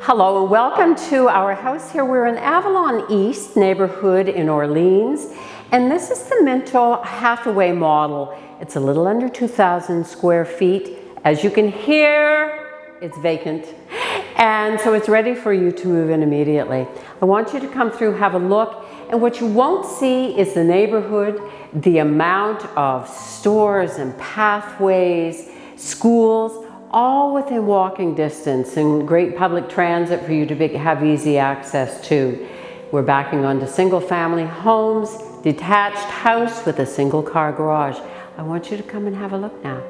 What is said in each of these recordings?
Hello and welcome to our house here. We're in Avalon East neighborhood in Orleans, and this is the Minto Hathaway model. It's a little under 2,000 square feet. As you can hear, it's vacant, and so it's ready for you to move in immediately. I want you to come through, have a look, and what you won't see is the neighborhood, the amount of stores and pathways, schools, all within walking distance, and great public transit for you to have easy access to. We're backing onto single family homes, detached house with a single car garage. I want you to come and have a look now.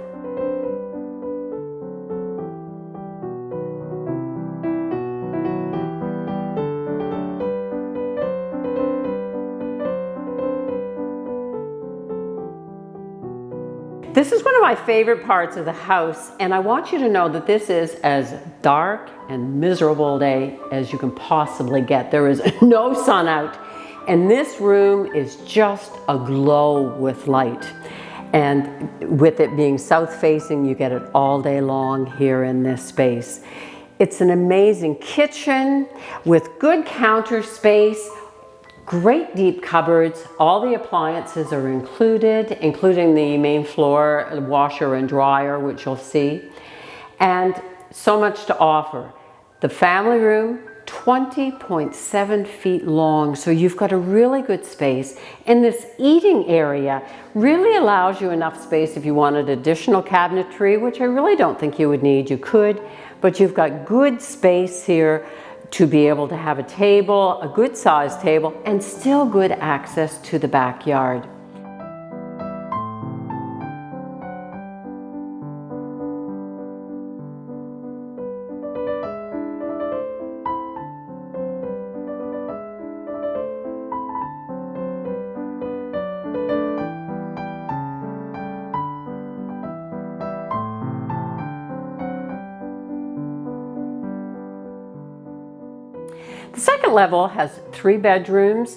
This is one of my favorite parts of the house, and I want you to know that this is as dark and miserable a day as you can possibly get. There is no sun out, and this room is just aglow with light. And with it being south facing, you get it all day long here in this space. It's an amazing kitchen with good counter space, great deep cupboards. All the appliances are included, including the main floor washer and dryer, which you'll see, and so much to offer. The family room, 20.7 feet long, so you've got a really good space. And this eating area really allows you enough space if you wanted additional cabinetry, which I really don't think you would need. You could, but you've got good space here to be able to have a table, a good sized table, and still good access to the backyard. The second level has 3 bedrooms,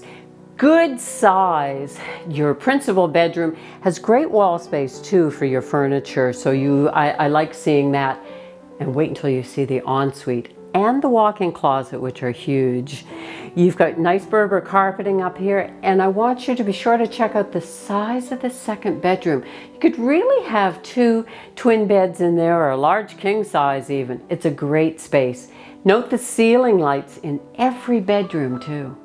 good size. Your principal bedroom has great wall space too for your furniture, so I like seeing that. And wait until you see the ensuite and the walk-in closet, which are huge. You've got nice Berber carpeting up here, and I want you to be sure to check out the size of the second bedroom. You could really have 2 twin beds in there, or a large king size even. It's a great space. Note the ceiling lights in every bedroom too.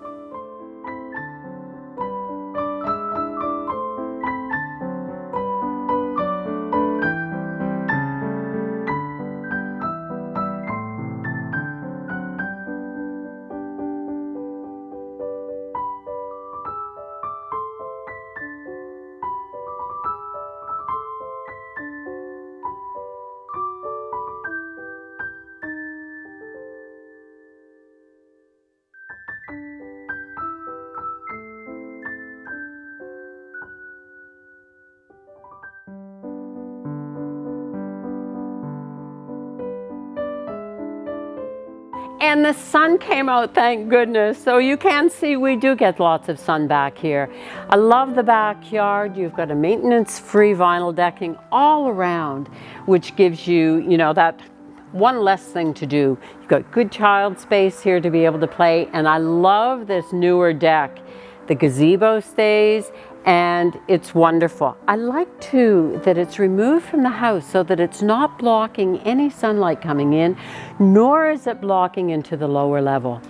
And the sun came out, thank goodness. So you can see we do get lots of sun back here. I love the backyard. You've got a maintenance-free vinyl decking all around, which gives you, that one less thing to do. You've got good child space here to be able to play. And I love this newer deck. The gazebo stays, and it's wonderful. I like too that it's removed from the house so that it's not blocking any sunlight coming in, nor is it blocking into the lower level.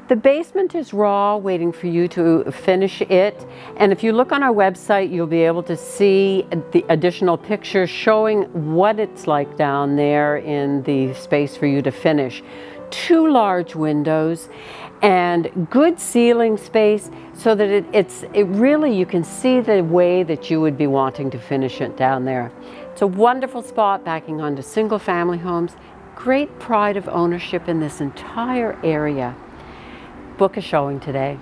The basement is raw, waiting for you to finish it. And if you look on our website, you'll be able to see the additional pictures showing what it's like down there in the space for you to finish. 2 large windows and good ceiling space so that it really, you can see the way that you would be wanting to finish it down there. It's a wonderful spot backing onto single family homes. Great pride of ownership in this entire area. Book a showing today.